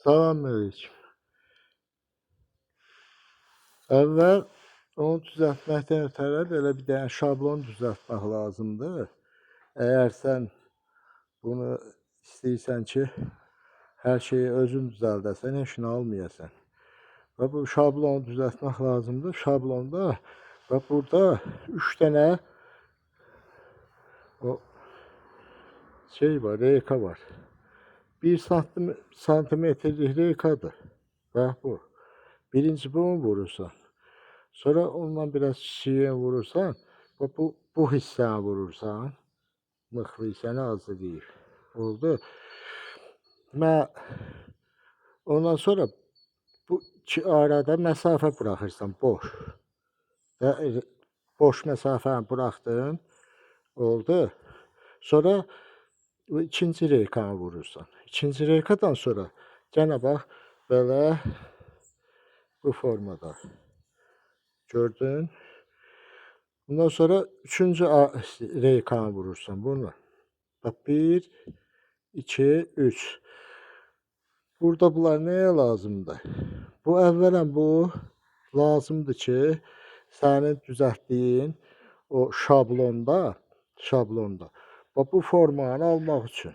Salamünaleyküm. Əvvəl onu düzəltməkdən ötəri belə bir dənə şablon düzəltmək lazımdır. Əgər sən bunu istəyirsən ki, hər şeyi özün düzəldəsən, heç nə almayasan. Və bu şablonu düzəltmək lazımdır. Şablonda və burada 3 dənə o şey var, reyka var. 1 santimetrlik reykadır. Bax bu. Birinci bunu vurursan. Sonra ondan biraz çiçeğe vurursan, bu hissəni vurursan, mıxlı hissəni hazırlayır. Oldu. Və ondan sonra bu iki arada məsafə buraxırsan, boş. Və boş məsafəni buraxdın, oldu. Sonra bu ikinci reykanı vurursan. İkinci reykadan sonra gene bax, belə bu formada. Gördün? Bundan sonra üçüncü reykanı vurursan bunu. Bak 1, 2, 3. Burada bunlar neye lazımdır? Bu əvvələn bu lazımdır ki, sənin düzəltdiyin o şablonda bax bu formanı almaq üçün.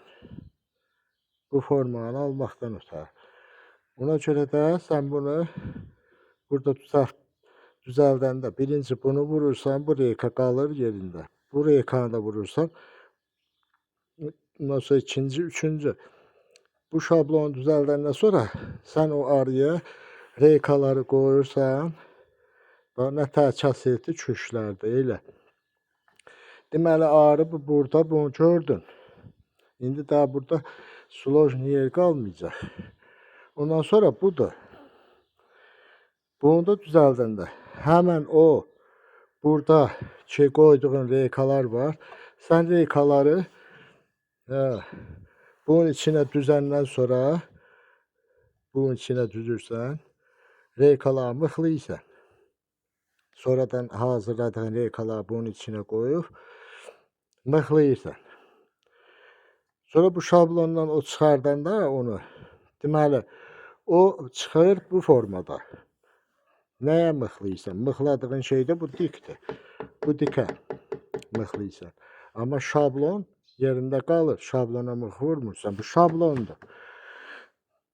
Bu formanı almaqdan ötəri. Ona görə də sən bunu burada düzəldəndə birinci bunu vurursan, bu reyka qalır yerində. Bu reykanı da vurursan, ondan sonra ikinci, üçüncü. Bu şablonu düzəldəndən sonra sən o araya reykaları qoyursan, bax nə təkəsilti köşlərdir, elə. Deməli, arı bu burada, bunu gördün. İndi daha burada sulojni yer qalmayacaq. Ondan sonra budur. Bunu da düzəldəndə həmən o burada ki qoyduğun reykalar var. Sən reykaları bunun içine düzəndən sonra bunun içine düzürsən, reykaları mıxlayırsan. Sonradan hazırladığın reykaları bunun içine qoyub mıxlayırsan. Sonra bu şablondan o çıxardanda onu, deməli, o çıxır bu formada. Nəyə mıxlayırsan? Mıxladığın şey də bu dikdir. Bu dikə mıxlayırsan. Amma şablon yerində qalır. Şablona mıx vurmursan. Bu şablondur.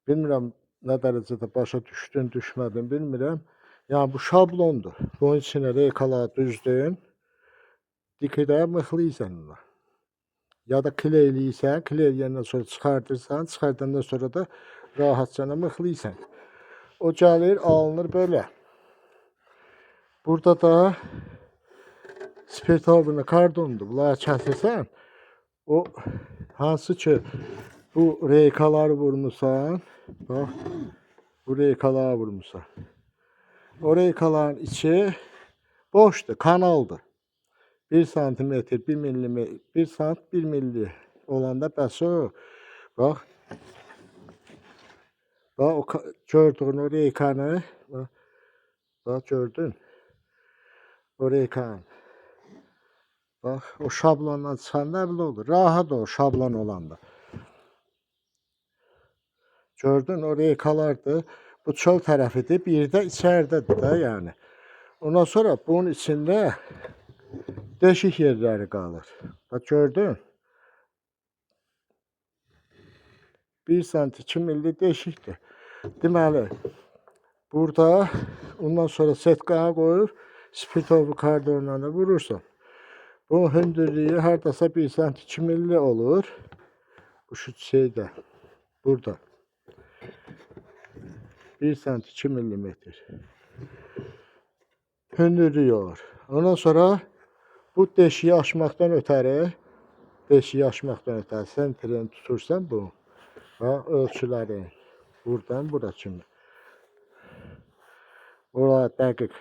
Bilmirəm nə dərəcədə başa düşdün, düşmədin, bilmirəm. Yəni bu şablondur. Bunun içinə reykaları düzdün. Dikədə mıxlayırsan ona. Ya da kleyləyirsən, kleyləyəndən sonra çıxardırsan, çıxardandan sonra da rahatcana mıxlayırsan. O gəlir, alınır böyle. Burada da spirtovunu, kardondur. Bunları kəsirsən, o hansı ki bu reykaları vurmuşsan, bax, bu reykaları vurmuşsan. O reykaların içi boşdur, kanaldır. 1 santimetr, 1 millimetr, 1 sant, 1 milli olanda bəs o. Bax. Bax, o gördüğün o reykanı, bax, gördün. O reykanı. Bax, o şablondan çıxanda belə olur. Rahat o şablon olanda. Gördün, o reykalardır. Bu çöl tərəfidir, bir də içəridədir də, yəni. Ondan sonra bunun içində deşik yerləri qalır. Bax, gördün. 1 sant 2 milli deşikdir. Deməli, burada ondan sonra setqaya qoyub spirtovu kardonla da vurursan. Bu hündürlüyü hardasa 1 sant 2 milli olur. Bu şu şeydə, burada. 1 sant 2 millimetr. Hündürlüyü olur. Ondan sonra bu deşiyi açmaqdan ötəri, sən treni tutursan bu. Bax, ölçüləri buradan bura kimi. Oraya dəqiq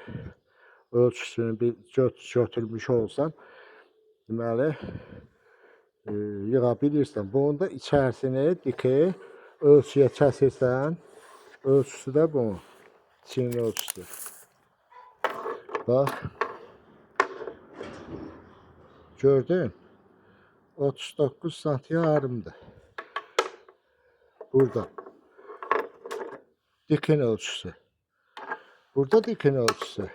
ölçüsünü bir götürmüş olsan, deməli, yığa bilirsən. Bunun da içərisini dikə ölçüyə kəsirsən, ölçüsü də bu. Çin ölçüsü. Bax. Gördün? 39 sant yarımdır. Burada. dikin ölçüsü. Burada dikin ölçüsü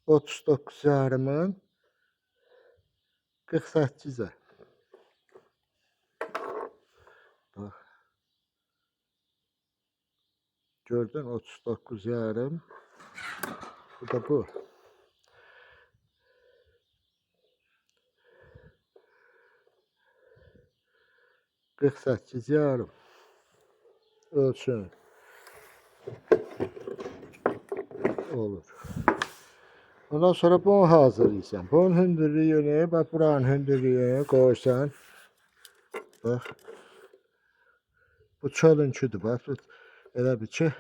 39 yarımın 48'e. Bak. Gördün 39 yarım. Bu da bu. Kırk sekiz yarım ölçün olur. Ondan sonra bunu hazırlayacağım. Bunun hündürlüğünü, bak buranın hündürlüğünü koysan. Bak. Bu çölünküdür. Bak. Elə bir ki,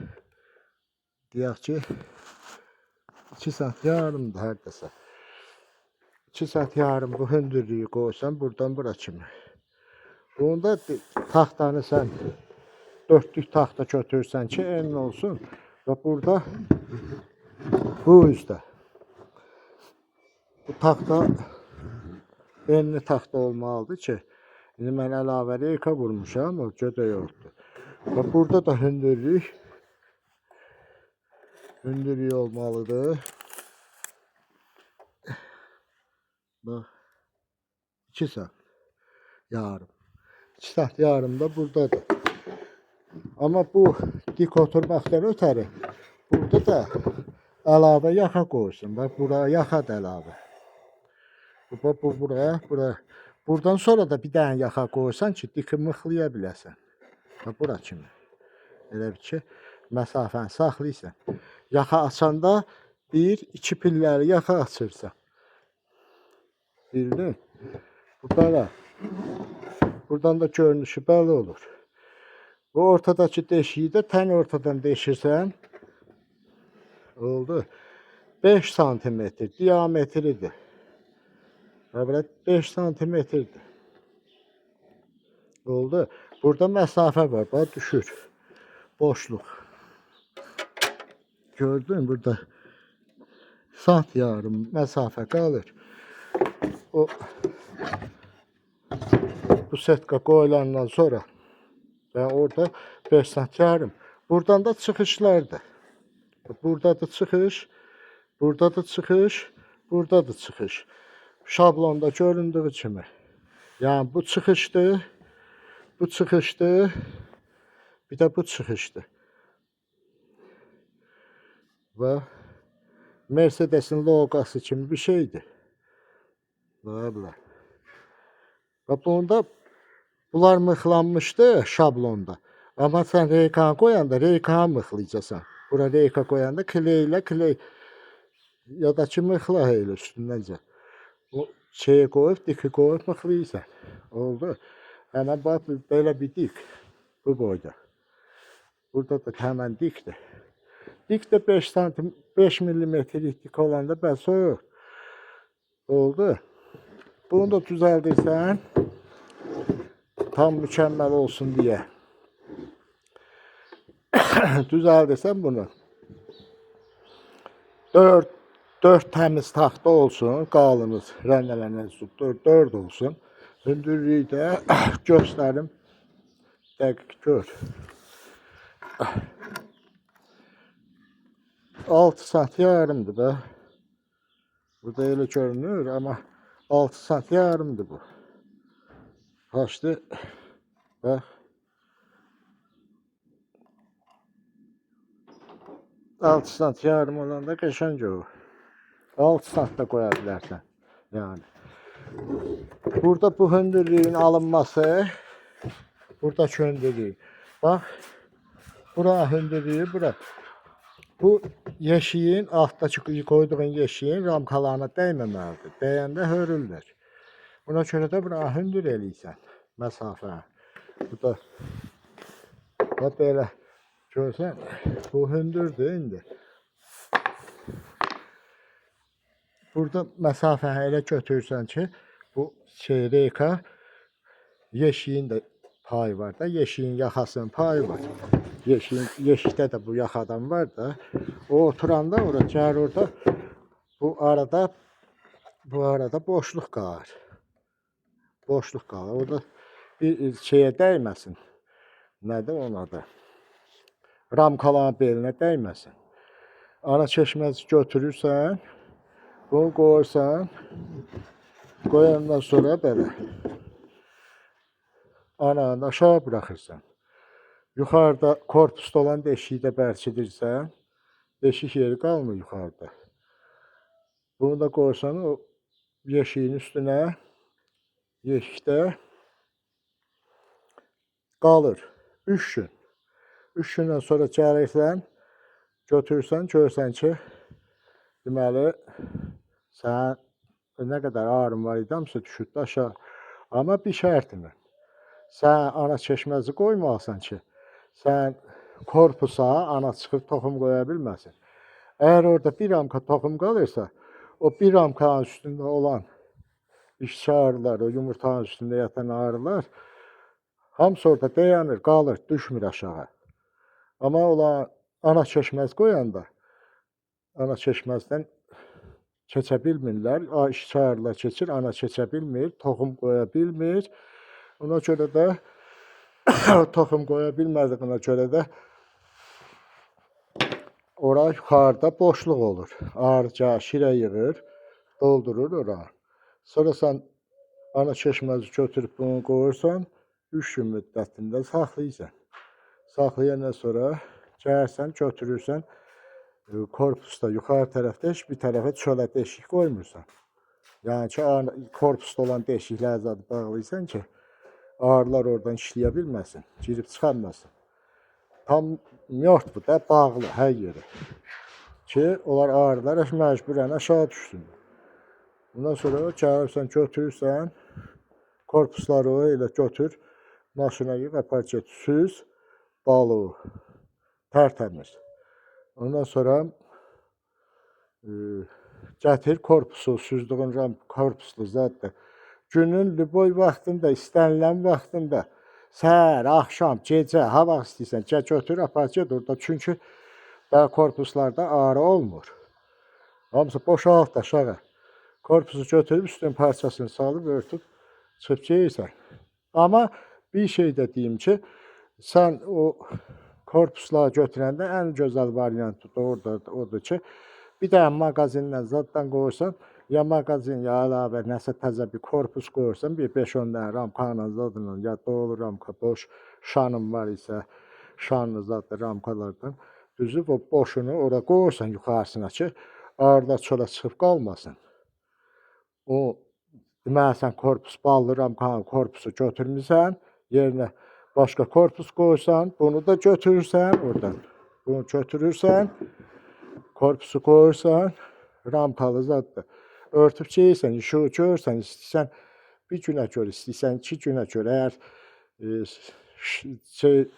deyək ki, 2 saat yarımdır hardasa. 2 saat yarım bu hündürlüyü koysan buradan bura kimi. Bunda taxtanı sən 4'lük taxta götürürsən ki, emin olsun. Və burada bu üzdə. Bu taxta enli taxta olmalıdır ki, indi mən əlavə reyka vurmuşam, o gödə yoxdur. Və burada da hündürlük olmalıdır. Bax, 2 saat yarım. 2 saat yarım da buradadır. Amma bu dik oturmaqdan ötəri burada da əlavə yaxa qoysun. Bax, buraya yaxa da əlavə. Bu buraya. Buradan sonra da bir dənə yaxa qoysan ki, diki mıxlaya biləsən. Bax, bura kimi. Elə bir ki, məsafəni saxlayırsan. Yaxa açanda 1-2 pilləri yaxa açırsan. Bildin? Bu belə. Buradan da görünüşü belə olur. Bu ortadakı deşiyi də tən ortadan deşirsən. Oldu. 5 santimetr diametridir. Belə 5 santimetrdir. Oldu. Burada məsafə var. Bax, düşür. Boşluq. Gördün burada saat yarım məsafə qalır. Bu setka qoyulandan sonra və orada 5 saat yarım. Buradan da çıxışlardır. Buradadır çıxış, buradadır çıxış, buradadır çıxış. Şablonda göründüyü kimi. Yəni bu çıxışdır, bu çıxışdır, bir də bu çıxışdır. Və Mercedesin loqosu kimi bir şeydir. Belə. Və bunda bunlar mıxlanmışdı şablonda. Amma sən reykanı qoyanda reykanı mıxlayacaqsan. Bura reyka qoyanda kley ya da ki mıxla elə üstündəcə. O şeyə qoyub, diki qoyub mıxlayırsan. Oldu. Həmən bax belə bir dik bu boyda. Burada da həmən dikdir. Dik də 5 millimetrlik dik olanda bəs o. Oldu. Bunu da düzəldirsən. Tam mükəmməl olsun deyə. Düzəldirsən bunu. 4 təmiz taxta olsun, qalınız, rəndələnən 4 olsun. Hündürlüyü də göstərim. Dəqiq gör. 6 saat yarımdır da. Burada elə görünür, amma 6 saat yarımdır bu. Kaçtı? Bax. 6 saat yarım olanda qəşəng o. 6 saat da qoya bilərsən. Yəni. Burada bu hündürlüyün alınması. Burada hündürlüyü. Bax. Bura hündürlüyü, bura. Bu yeşiyin, altdakı qoyduğun yeşiyin ramkalarına dəyməməlidir. Dəyəndə hörürlər. Buna görə də bura hündür eləyirsən. Məsafə. Bu da belə. Görsən, bu hündürdür indi. Burada məsafəni elə götürürsən ki, bu reyka yeşiyin də payı var da, yeşiyin yaxasının payı var. Yeşikdə də bu yaxadan var da. O oturanda orada, gəlir orada bu arada boşluq qalır. Boşluq qalır. Orada bir şeyə dəyməsin. Nədir ona da? Ramkaların belinə dəyməsin. Ana çeşməsi götürürsən, bunu qoyursan, qoyandan sonra belə ananı aşağı buraxırsan. Yuxarıda korpusda olan deşiyi də bərkidirsən, deşik yeri qalmır yuxarıda. Bunu da qoysan o yeşiyin üstünə, yeşikdə qalır 3 gün. 3 gündən sonra gəlirsən, götürürsən, görsən ki, deməli, sən nə qədər ağrın var idi, hamısı düşürdü aşağı. Amma bir şərtlə, sən ana çeşməzi qoymalısan ki, sən korpusa ana çıxıb toxum qoya bilməsin. Əgər orada bir ramka toxum qalırsa, o bir ramkanın üstündə olan işçi ağrılar, o yumurtanın üstündə yatan ağrılar, hamısı orada dayanır, qalır, düşmür aşağı. Amma ola ana çeşməz qoyanda, ana çeşməzdən keçə bilmirlər, işçi ağrılar keçir, ana keçə bilmir, toxum qoya bilmir. Ona görə də toxum qoya bilmədiyinə görə də ora yuxarıda boşluq olur. Ağrıca şirə yığır, doldurur ora. Sonra sən ana çeşməzi götürüb bunu qoyursan, 3 gün müddətində saxlayırsan. Saxlayandan sonra gəlirsən, götürürsən, korpusda yuxarı tərəfdə heç bir tərəfə çölə deşik qoymursan. Yəni ki, korpusda olan deşikləri zad bağlayırsan ki, ağrılar oradan işləyə bilməsin, girib çıxanmasın. Tam yoxdur da, bağlı hər yeri. Ki, onlar ağrılar məcburən aşağı düşsün. Bundan sonra gəlirsən, götürürsən, korpusları elə götür, maşına yığ, apar get, süz, balı, tərtəmiz. Ondan sonra gətir korpusu, süzdüyün korpuslu zaddır. Günün lüboy vaxtında, istənilən vaxtında, səhər, axşam, gecə, ha vaxt istəyirsən, götür, apar get orada. Çünki korpuslarda ağrı olmur. Hamısı boşalt aşağı. Korpusu götürüb üstün parçasını salıb, örtüb, çıxıb geyirsən. Amma bir şey də deyim ki, sən o korpusları götürəndə ən gözəl variantı da odur ki, bir dənə mağazindən zaddan qoyursan, ya mağazin, ya əlavə nəsə təzə bir korpus qoyursan, bir 5-10 dənə ramkanın zadından, ya dolu ramka, boş şanın var isə, şanlı zadlı ramkalardan düzüb o boşunu ora qoyursan yuxarısına ki, ağrıda çölə çıxıb qalmasın. O, deməli, sən korpus, ballı ramkanın korpusu götürmüsən, yerinə başqa korpus qoysan, bunu da götürürsən oradan. Bunu götürürsən, korpusu qoyursan, ramkalı zaddır. Örtüb geyirsən, işığı görürsən, istəyirsən bir günə görə, istəyirsən 2 günə görə, əgər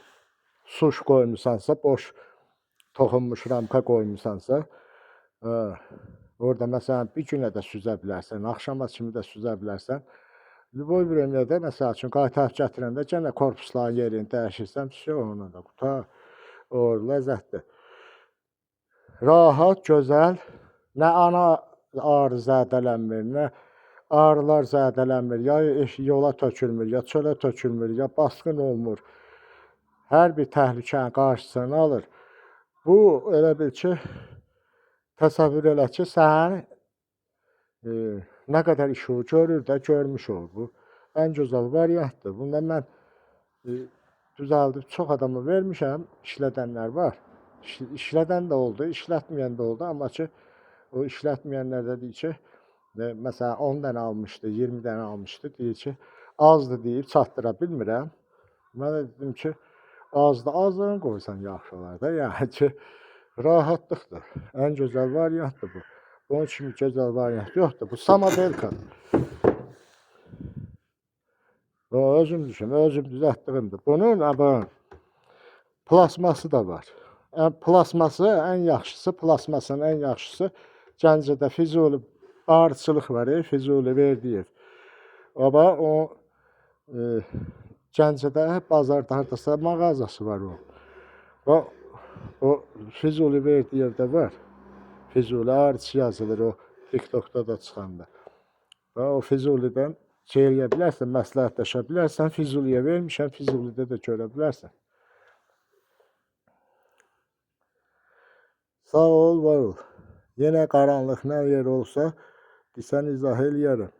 suş qoymusansa, boş toxunmuş ramka qoymusansa, orada məsələn bir günə də süzə bilərsən, axşama kimi də süzə bilərsən. Lüboy vremyada məsəl üçün qaytarıb gətirəndə yenə korpusların yerini dəyişirsən, ona da qutar, o ləzzətdir. Rahat, gözəl, nə ana ağrı zədələnmir, nə ağrılar zədələnmir, ya yola tökülmür, ya çölə tökülmür, ya basqın olmur. Hər bir təhlükənin qarşısını alır. Bu, elə bil ki, təsəvvür elə ki, sən nə qədər işığı görür də, görmüş olur bu. Ən gözəl variantdır. Bunda mən düzəldib çox adamı vermişəm, işlədənlər var. İşlədən də oldu, işlətməyən də oldu. Amma ki, o işlətməyənlər də deyir ki, məsələn 10 dənə almışdı, 20 dənə almışdı, deyir ki, azdır deyib çatdıra bilmirəm. Mən də dedim ki, azdır, azlığını qoysan yaxşı olar da. Yəni ki, rahatlıqdır. Ən gözəl variantdır bu. Bunun kimi gözəl variant yoxdur. Bu Samadelkadır. Özüm düşün, özüm düzəltdiyimdir. Bunun plasması da var. Plasması ən yaxşısı, plasmasının ən yaxşısı Gəncədə Füzuli ağrıçılıq var, Füzuli Verdiyev. Amma o Gəncədə bazarda hardasa mağazası var o. O Füzuli Verdiyevdə var. Füzuli ağrıçı yazılır o TikTokda da çıxanda. O Füzulidən şey eləyə bilərsən, məsləhətləşə bilərsən, Füzuliyə vermişəm, Füzulidə də görə bilərsən. Sağ ol, var ol. Yenə qaranlıq nə yer olsa desən izah eləyərəm.